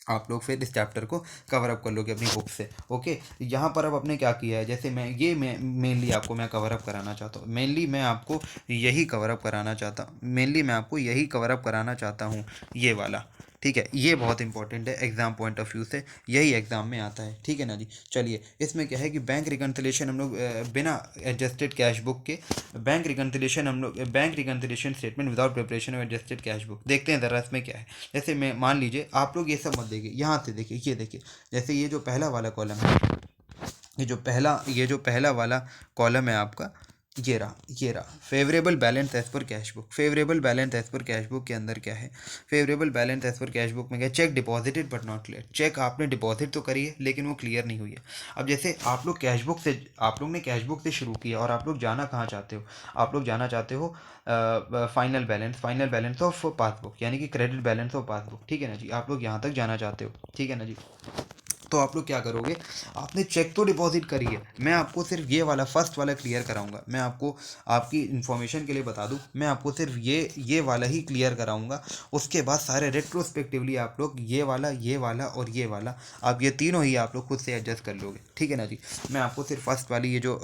आप लोग फिर इस चैप्टर को कवर अप कर लोगे अपनी बुक से। ओके, यहाँ पर अब आपने क्या किया है, जैसे मैं मेनली आपको मैं कवर अप कराना चाहता हूँ, मेनली मैं आपको यही कवर अप कराना चाहता हूँ, मेनली मैं आपको यही कवर अप कराना चाहता हूँ, ये वाला। ठीक है, ये बहुत इंपॉर्टेंट है एग्ज़ाम पॉइंट ऑफ व्यू से, यही एग्ज़ाम में आता है। ठीक है ना जी। चलिए, इसमें क्या है कि बैंक रिकन्सिलेशन हम लोग बिना एडजस्टेड कैश बुक के, bank reconciliation statement without preparation of adjusted cash book, देखते हैं ज़रा इसमें क्या है। जैसे मैं मान लीजिए, आप लोग ये सब मत देखिए, यहाँ से देखिए, ये देखिए, जैसे ये जो पहला वाला कॉलम है, ये जो पहला वाला कॉलम है आपका, ये रहा favourable balance as per cash book. Favourable balance as per cash book के अंदर क्या है, favourable balance as per cash book में क्या, cheque deposited but not clear. Cheque आपने डिपॉजिट तो करी है लेकिन वो क्लियर नहीं हुई है। अब जैसे आप लोग ने कैश बुक से शुरू किया, और आप लोग जाना कहाँ चाहते हो, आप लोग जाना चाहते हो फाइनल बैलेंस ऑफ पासबुक, यानी कि क्रेडिट बैलेंस ऑफ पासबुक। ठीक है ना जी, आप लोग यहाँ तक जाना चाहते हो। ठीक है ना जी। तो आप लोग क्या करोगे, आपने चेक तो डिपॉजिट करी है, मैं आपको सिर्फ ये वाला फर्स्ट वाला क्लियर कराऊंगा। मैं आपको आपकी इन्फॉर्मेशन के लिए बता दूं, मैं आपको सिर्फ ये वाला ही क्लियर कराऊंगा। उसके बाद सारे रेट्रोस्पेक्टिवली आप लोग ये वाला और ये वाला, आप ये तीनों ही आप लोग खुद से एडजस्ट कर लोगे। ठीक है ना जी। मैं आपको सिर्फ फर्स्ट वाली ये जो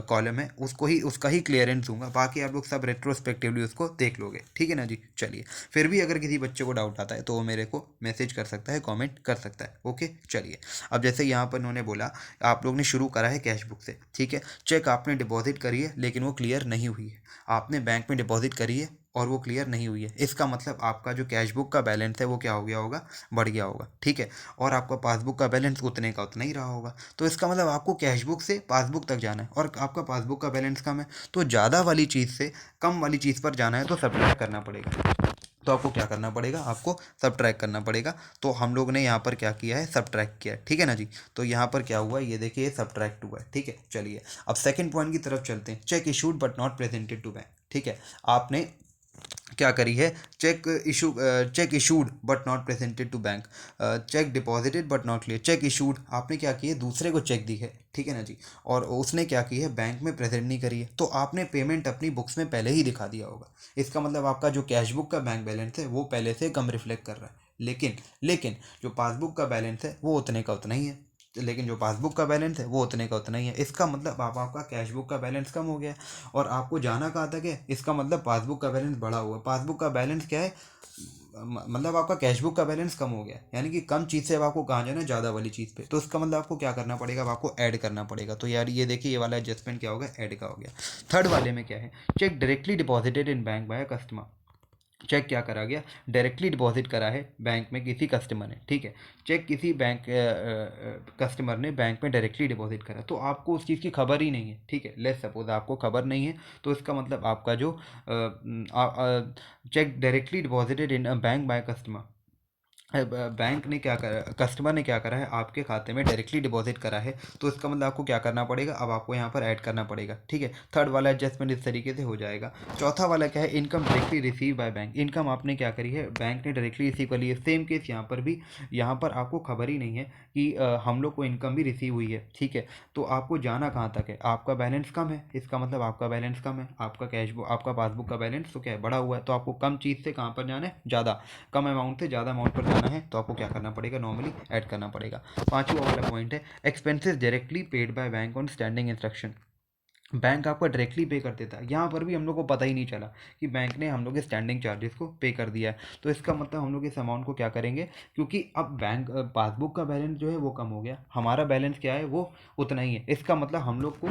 कॉलम है उसका ही क्लियरेंस दूंगा, बाकी आप लोग सब रेट्रोस्पेक्टिवली उसको देख लोगे। ठीक है ना जी। चलिए, फिर भी अगर किसी बच्चे को डाउट आता है तो वो मेरे को मैसेज कर सकता है, कमेंट कर सकता है। ओके, चलिए। अब जैसे यहाँ पर उन्होंने बोला, आप लोग ने शुरू करा है कैश बुक से। ठीक है, चेक आपने डिपॉजिट करी है लेकिन वो क्लियर नहीं हुई है। आपने बैंक में डिपॉजिट करी है और वो क्लियर नहीं हुई है, इसका मतलब आपका जो कैश बुक का बैलेंस है वो क्या हो गया होगा, बढ़ गया होगा। ठीक है, और आपका पासबुक का बैलेंस उतने का उतना ही रहा होगा। तो इसका मतलब आपको कैश बुक से पासबुक तक जाना है, और आपका पासबुक का बैलेंस कम है, तो ज़्यादा वाली चीज़ से कम वाली चीज़ पर जाना है तो सब्ट्रैक्ट करना पड़ेगा। तो आपको क्या करना पड़ेगा, आपको सब्ट्रैक्ट करना पड़ेगा। तो हम लोग ने यहाँ पर क्या किया है, सब्ट्रैक्ट किया है, ठीक है ना जी। तो यहाँ पर क्या हुआ, ये देखिए ये सब्ट्रैक्ट हुआ है, ठीक है। चलिए अब सेकंड पॉइंट की तरफ चलते हैं। Cheque issued but not presented to bank, ठीक है। आपने क्या करी है, cheque issued but not presented to bank, cheque deposited but not clear. Cheque issued आपने क्या की है, दूसरे को चेक दी है, ठीक है ना जी, और उसने क्या की है, बैंक में प्रेजेंट नहीं करी है, तो आपने पेमेंट अपनी बुक्स में पहले ही दिखा दिया होगा। इसका मतलब आपका जो कैश बुक का बैंक बैलेंस है वो पहले से कम रिफ्लेक्ट कर रहा है, लेकिन लेकिन जो पासबुक का बैलेंस है वो उतने का उतना ही है। लेकिन जो पासबुक का बैलेंस है वो उतने का उतना ही है। इसका मतलब आपका कैश बुक का बैलेंस कम हो गया और आपको जाना कहाँ तक है, इसका मतलब पासबुक का बैलेंस बढ़ा हुआ है। पासबुक का बैलेंस क्या है, मतलब आपका कैश बुक का बैलेंस कम हो गया, यानी कि कम चीज़ से अब आपको कहाँ जाना है, ज़्यादा वाली चीज़ पे। तो इसका मतलब आपको क्या करना पड़ेगा, अब आपको ऐड करना पड़ेगा। तो यार ये देखिए ये वाला एडजस्टमेंट क्या होगा, ऐड का हो गया। थर्ड वाले में क्या है, cheque directly deposited in bank by customer. Cheque क्या करा गया, डायरेक्टली डिपॉजिट करा है बैंक में किसी कस्टमर ने, ठीक है। चेक किसी बैंक कस्टमर ने बैंक में डायरेक्टली डिपॉजिट करा, तो आपको उस चीज़ की खबर ही नहीं है, ठीक है। लेट्स सपोज आपको खबर नहीं है, तो इसका मतलब आपका जो cheque directly deposited in bank by customer, bank ने क्या करा, कस्टमर ने क्या करा है, आपके खाते में डायरेक्टली डिपॉजिट करा है। तो इसका मतलब आपको क्या करना पड़ेगा, अब आपको यहाँ पर ऐड करना पड़ेगा, ठीक है। थर्ड वाला एडजस्टमेंट इस तरीके से हो जाएगा। चौथा वाला क्या है, income directly receive by bank. Income आपने क्या करी है, बैंक ने डायरेक्टली रिसीव कर ली है। सेम केस यहाँ पर भी, यहाँ पर आपको खबर ही नहीं है कि हम लोग को इनकम भी रिसीव हुई है, ठीक है। तो आपको जाना कहाँ तक है, आपका बैलेंस कम है, इसका मतलब आपका बैलेंस कम है, आपका कैश बुक, आपका पासबुक का बैलेंस तो क्या है, बढ़ा हुआ है। तो आपको कम चीज़ से कहाँ पर जाना है, ज़्यादा, कम अमाउंट से ज़्यादा अमाउंट पर जाना है, तो आपको क्या करना पड़ेगा, नॉर्मली ऐड करना पड़ेगा। पांचवा वाला पॉइंट है, expenses directly paid by bank on standing instruction. Bank आपका डायरेक्टली पे कर देता है। यहाँ पर भी हम लोग को पता ही नहीं चला कि बैंक ने हम लोग के स्टैंडिंग चार्जेस को पे कर दिया है। तो इसका मतलब हम लोग इस अमाउंट को क्या करेंगे, क्योंकि अब बैंक पासबुक का बैलेंस जो है वो कम हो गया, हमारा बैलेंस क्या है वो उतना ही है। इसका मतलब हम लोग को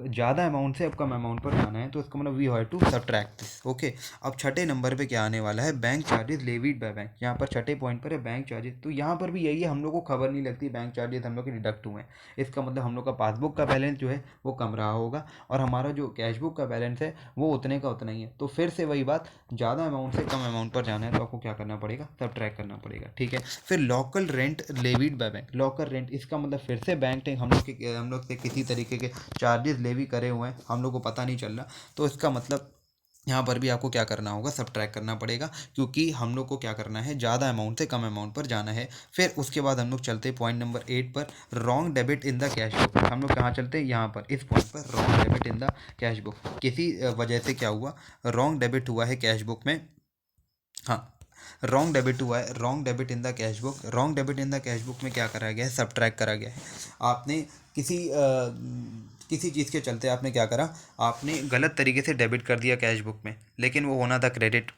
ज़्यादा अमाउंट से अब कम अमाउंट पर जाना है, तो इसका मतलब we have to subtract this, okay. अब छठे नंबर पे क्या आने वाला है, bank charges levied by bank. यहाँ पर छठे पॉइंट पर है बैंक चार्जेस। तो यहाँ पर भी यही है, हम लोग को खबर नहीं लगती बैंक चार्जेस हम लोग के डिडक्ट हुए हैं। इसका मतलब हम लोग का पासबुक का बैलेंस जो है वो कम रहा होगा और हमारा जो कैश बुक का बैलेंस है वो उतने का उतना ही है। तो फिर से वही बात, ज़्यादा अमाउंट से कम अमाउंट पर जाना है तो आपको क्या करना पड़ेगा, सब ट्रैक करना पड़ेगा, ठीक है। फिर local rent levied by bank. Local rent, इसका मतलब फिर से बैंक ने हम लोग से किसी तरीके के चार्जेस लेवी करे हुए हैं, हम लोग को पता नहीं चल रहा। तो इसका मतलब यहाँ पर भी आपको क्या करना होगा, सब ट्रैक करना पड़ेगा, क्योंकि हम लोग को क्या करना है, ज़्यादा अमाउंट से कम अमाउंट पर जाना है। फिर उसके बाद हम लोग चलते हैं पॉइंट नंबर 8 पर, wrong debit in the cash book. हम लोग कहाँ चलते हैं, यहाँ पर इस पॉइंट पर, wrong debit in the cash book. किसी वजह से क्या हुआ, रॉन्ग डेबिट हुआ है कैश बुक में, हाँ, रॉन्ग डेबिट हुआ है, wrong debit in the cash book. Wrong debit in the cash book में क्या करा गया है, सब ट्रैक करा गया है। आपने किसी चीज़ के चलते आपने क्या करा, आपने गलत तरीके से डेबिट कर दिया कैश बुक में, लेकिन वो होना था क्रेडिट।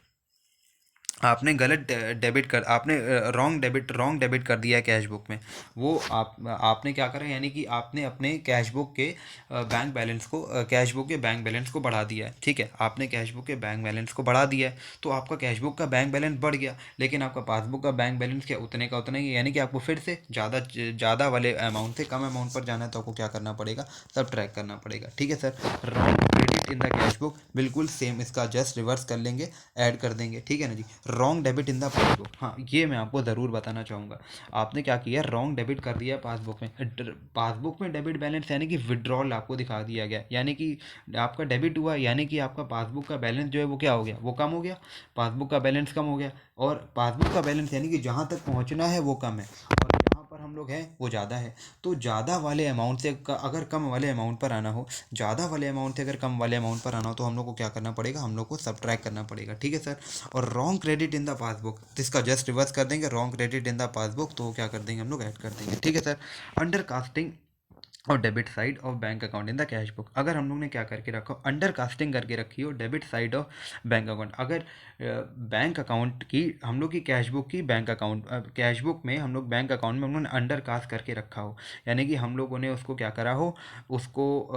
आपने गलत डेबिट कर, आपने रॉन्ग डेबिट कर दिया है कैश बुक में। वो आपने क्या करा, यानी कि आपने अपने कैश बुक के बैंक बैलेंस को, कैश बुक के बैंक बैलेंस को बढ़ा दिया है, ठीक है। आपने कैश बुक के बैंक बैलेंस को बढ़ा दिया है, तो आपका कैश बुक का बैंक बैलेंस बढ़ गया, लेकिन आपका पासबुक का बैंक बैलेंस क्या, उतने का उतना ही है। यानी कि आपको फिर से ज़्यादा वाले अमाउंट से कम अमाउंट पर जाना है, तो आपको क्या करना पड़ेगा, सब ट्रैक करना पड़ेगा, ठीक है sir. Wrong credit in the cash book, बिल्कुल सेम, इसका जस्ट रिवर्स कर लेंगे, ऐड कर देंगे, ठीक है ना जी। Wrong debit in the passbook, हाँ ये मैं आपको ज़रूर बताना चाहूँगा। आपने क्या किया, रॉन्ग डेबिट कर दिया पासबुक में। पासबुक में डेबिट बैलेंस यानी कि विड्रॉल आपको दिखा दिया गया, यानी कि आपका डेबिट हुआ, यानी कि आपका पासबुक का बैलेंस जो है वो क्या हो गया, वो कम हो गया। पासबुक का बैलेंस कम हो गया, और पासबुक का बैलेंस यानी कि जहाँ तक पहुँचना है वो कम है, और जहाँ पर हम लोग हैं वो ज़्यादा है। तो ज़्यादा वाले अमाउंट से अगर कम वाले अमाउंट पर आना हो, ज़्यादा वाले अमाउंट से अगर कम वाले अमाउंट पर आना हो, तो हम लोग को क्या करना पड़ेगा, हम लोग को सब्ट्रैक्ट करना पड़ेगा, ठीक है सर। और wrong credit in the passbook, इसका जस्ट रिवर्स कर देंगे, wrong credit in the passbook, तो क्या कर देंगे, हम लोग ऐड कर देंगे, ठीक है सर। अंडर कास्टिंग और debit side of bank account in the cash book. अगर हम लोग ने क्या करके रखा, अंडर कास्टिंग करके रखी हो debit side of bank account, अगर बैंक अकाउंट की, हम लोग की कैश बुक की बैंक अकाउंट, कैश बुक में हम लोग बैंक अकाउंट में हम लोगों ने अंडर कास्ट करके रखा हो, यानी कि हम लोगों ने उसको क्या करा हो, उसको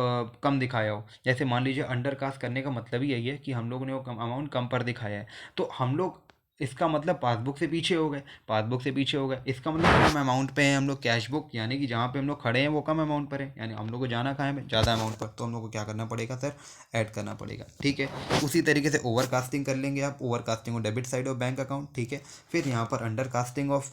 कम दिखाया हो। जैसे मान लीजिए अंडर कास्ट करने का मतलब ही यही है कि हम लोगों ने वो कम अमाउंट कम पर दिखाया है, तो हम लोग इसका मतलब पासबुक से पीछे हो गए, पासबुक से पीछे हो गए, इसका मतलब कम अमाउंट पे हैं हम लोग कैश बुक, यानी कि जहाँ पे हम लोग खड़े हैं वो कम अमाउंट पर है, यानी हम लोग को जाना कहाँ है, ज़्यादा अमाउंट पर, तो हम लोग को क्या करना पड़ेगा सर, ऐड करना पड़ेगा। ठीक है, उसी तरीके से ओवर कास्टिंग कर लेंगे आप, over casting of debit side of bank account. ठीक है, फिर यहाँ पर under casting of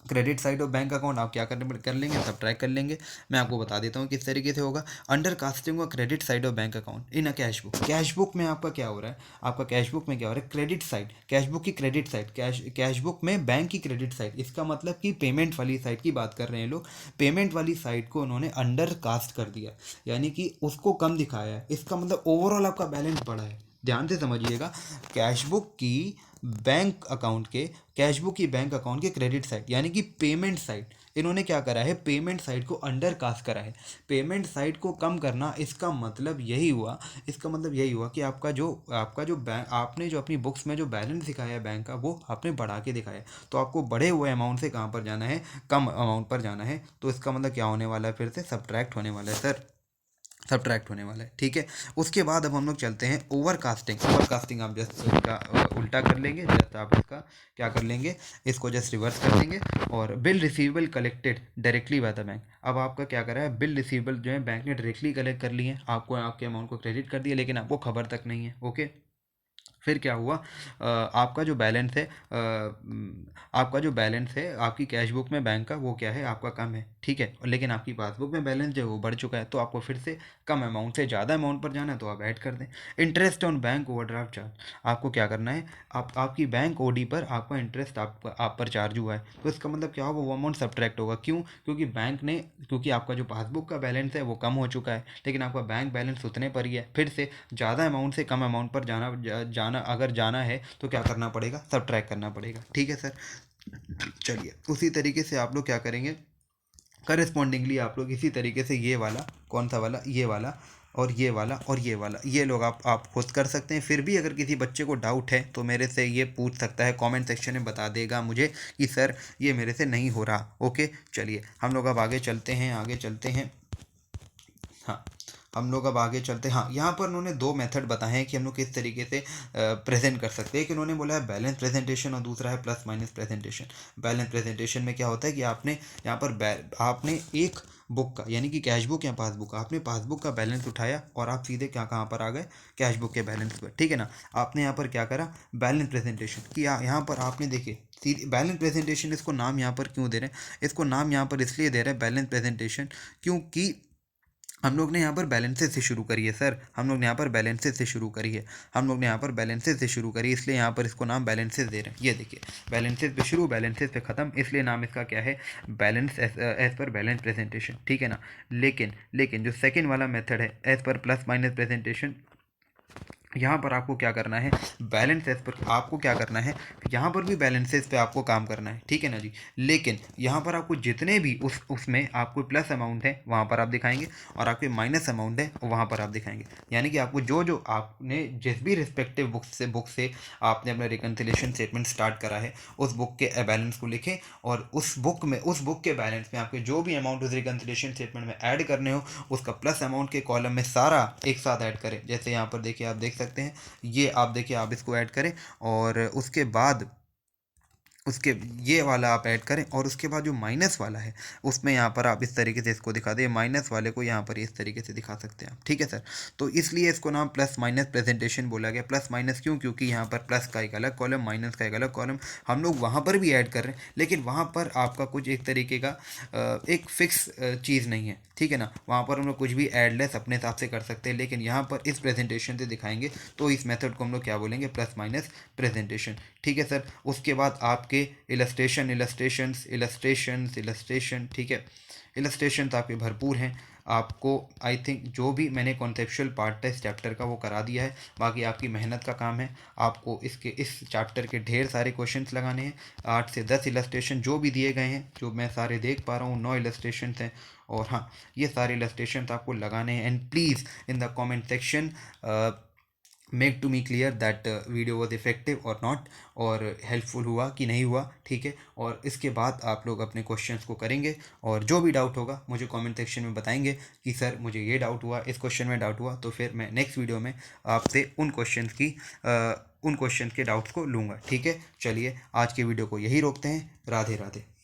credit side of bank account आप क्या कर लेंगे, सब ट्रैक कर लेंगे। मैं आपको बता देता हूँ किस तरीके से होगा। अंडर कास्टिंग और credit side of bank account in a cash book, cash book में आपका क्या हो रहा है, आपका कैश बुक में क्या हो रहा है, क्रेडिट साइड, कैश बुक की क्रेडिट साइड, कैश बुक में बैंक की क्रेडिट साइड, इसका मतलब कि पेमेंट वाली साइड की बात कर रहे हैं लोग, पेमेंट वाली साइड को उन्होंने अंडर कास्ट कर दिया, यानी कि उसको कम दिखाया है, इसका मतलब ओवरऑल आपका बैलेंस बढ़ा है। ध्यान से समझिएगा, कैश बुक की बैंक अकाउंट के कैश बुक की बैंक अकाउंट के क्रेडिट साइड यानी कि पेमेंट साइड, इन्होंने क्या करा है, पेमेंट साइड को अंडर कास्ट करा है। पेमेंट साइड को कम करना, इसका मतलब यही हुआ, इसका मतलब यही हुआ कि आपका जो बैंक, आपने जो अपनी बुक्स में जो बैलेंस दिखाया है बैंक का, वो आपने बढ़ा के दिखाया है, तो आपको बढ़े हुए अमाउंट से कहाँ पर जाना है, कम अमाउंट पर जाना है, तो इसका मतलब क्या होने वाला है, फिर से सब्ट्रैक्ट होने वाला है सर, सब्ट्रैक्ट होने वाला है। ठीक है, उसके बाद अब हम लोग चलते हैं ओवर कास्टिंग। ओवर कास्टिंग आप जस्ट इसका उल्टा कर लेंगे, जस्ट आप इसका क्या कर लेंगे, इसको जस्ट रिवर्स कर लेंगे। और bill receivable collected directly by the bank, अब आपका क्या करा है, बिल रिसीवेबल जो है बैंक ने डायरेक्टली कलेक्ट कर लिए, आपको आपके अमाउंट को क्रेडिट कर दिया, लेकिन आपको खबर तक नहीं है। ओके, फिर क्या हुआ, आपका जो बैलेंस है, आपका जो बैलेंस है आपकी कैश बुक में बैंक का, वो क्या है, आपका कम है। ठीक है, लेकिन आपकी पासबुक में बैलेंस जो है वो बढ़ चुका है, तो आपको फिर से कम अमाउंट से ज़्यादा अमाउंट पर जाना है, तो आप ऐड कर दें। Interest on bank overdraft charge, आपको क्या करना है, आपकी बैंक ओडी पर आपका इंटरेस्ट आप पर चार्ज हुआ है, तो इसका मतलब क्या होगा, वो अमाउंट सब्ट्रैक्ट होगा। क्यों, क्योंकि आपका जो पासबुक का बैलेंस है वो कम हो चुका है, लेकिन आपका बैंक बैलेंस उतने पर ही है। फिर से ज़्यादा अमाउंट से कम अमाउंट पर जाना अगर जाना है तो क्या करना पड़ेगा, सब्ट्रैक्ट करना पड़ेगा। ठीक है सर, चलिए उसी तरीके से आप लोग क्या करेंगे, करस्पॉन्डिंगली आप लोग इसी तरीके से ये वाला, कौन सा वाला, ये वाला और ये वाला और ये वाला, ये लोग आप खुद कर सकते हैं। फिर भी अगर किसी बच्चे को डाउट है तो मेरे से ये पूछ सकता है, कमेंट सेक्शन में बता देगा मुझे कि सर ये मेरे से नहीं हो रहा। ओके, चलिए हम लोग अब आगे चलते हैं, आगे चलते हैं। हाँ, हम लोग अब आगे चलते हैं। हाँ, यहाँ पर उन्होंने दो मेथड बताए हैं कि हम लोग किस तरीके से प्रेजेंट कर सकते हैं। एक इन्होंने बोला है बैलेंस प्रेजेंटेशन और दूसरा है plus minus presentation. Balance presentation में क्या होता है कि आपने यहाँ पर आपने एक बुक का, यानी कि कैश बुक या पासबुक, आपने पासबुक का बैलेंस उठाया और आप सीधे क्या कहाँ पर आ गए, कैश बुक के बैलेंस पर। ठीक है ना, आपने यहाँ पर क्या करा, बैलेंस प्रेजेंटेशन किया। यहाँ पर आपने देखिए सीधे बैलेंस प्रेजेंटेशन, इसको नाम यहाँ पर क्यों दे रहे हैं, इसको नाम यहाँ पर इसलिए दे रहे हैं बैलेंस प्रेजेंटेशन, क्योंकि हम लोग ने यहाँ पर बैलेंसेस से शुरू करी है सर, हम लोग ने यहाँ पर बैलेंसेस से शुरू करी है, हम लोग ने यहाँ पर बैलेंसेस से शुरू करी, इसलिए यहाँ पर इसको नाम बैलेंसेस दे रहे हैं। ये देखिए, बैलेंसेस पे शुरू, बैलेंसेस पे ख़त्म, इसलिए नाम इसका क्या है, balance as per balance presentation. ठीक है ना, लेकिन लेकिन जो सेकेंड वाला मेथड है, as per plus minus presentation, यहाँ पर आपको क्या करना है, बैलेंसेस पर आपको क्या करना है, यहाँ पर भी बैलेंसेस पे आपको काम करना है। ठीक है ना जी, लेकिन यहाँ पर आपको जितने भी उसमें आपको प्लस अमाउंट है वहाँ पर आप दिखाएंगे, और आपके माइनस अमाउंट है वहाँ पर आप दिखाएंगे। यानी कि आपको जो जो आपने जिस भी रिस्पेक्टिव बुक से आपने अपना रिकन्सिलेशन स्टेटमेंट स्टार्ट करा है, उस बुक के बैलेंस को लिखें, और उस बुक के बैलेंस में आपके जो भी अमाउंट उस रिकन्सिलेशन स्टेटमेंट में ऐड करने हो, उसका प्लस अमाउंट के कॉलम में सारा एक साथ ऐड करें। जैसे यहाँ पर देखिए, आप देख सकते हैं, ये आप देखिए, आप इसको ऐड करें, और उसके बाद उसके ये वाला आप ऐड करें, और उसके बाद जो माइनस वाला है उसमें यहाँ पर आप इस तरीके से इसको दिखा दें, माइनस वाले को यहाँ पर इस तरीके से दिखा सकते हैं आप। ठीक है सर, तो इसलिए इसको नाम प्लस माइनस प्रेजेंटेशन बोला गया। प्लस माइनस क्यों, क्योंकि यहाँ पर प्लस का एक अलग कॉलम, माइनस का एक अलग कॉलम, हम लोग वहाँ पर भी ऐड कर रहे हैं, लेकिन वहाँ पर आपका कुछ एक तरीके का एक फिक्स चीज़ नहीं है। ठीक है ना, वहाँ पर हम लोग कुछ भी एडलेस अपने हिसाब से कर सकते हैं, लेकिन यहाँ पर इस प्रेजेंटेशन से दिखाएंगे, तो इस मेथड को हम लोग क्या बोलेंगे, प्लस माइनस प्रेजेंटेशन। ठीक है सर, उसके बाद आपके इलस्ट्रेशन। ठीक है, इलस्ट्रेशन आपके भरपूर हैं। आपको आई थिंक जो भी मैंने कॉन्सेप्चुअल पार्ट है इस चैप्टर का वो करा दिया है, बाकी आपकी मेहनत का काम है। आपको इस चैप्टर के ढेर सारे क्वेश्चंस लगाने हैं, 8 से 10 इलस्ट्रेशन जो भी दिए गए हैं, जो मैं सारे देख पा रहा हूँ, 9 इलस्ट्रेशन हैं। और हाँ, ये सारे इलस्ट्रेशन आपको लगाने हैं, and please in the comment section make to me clear that video was effective और नॉट, और हेल्पफुल हुआ कि नहीं हुआ। ठीक है, और इसके बाद आप लोग अपने क्वेश्चंस को करेंगे, और जो भी डाउट होगा मुझे कमेंट सेक्शन में बताएंगे कि सर मुझे ये डाउट हुआ, इस क्वेश्चन में डाउट हुआ, तो फिर मैं नेक्स्ट वीडियो में आपसे उन क्वेश्चंस की उन क्वेश्चन के डाउट्स को लूँगा। ठीक है, चलिए आज के वीडियो को यही रोकते हैं। राधे राधे।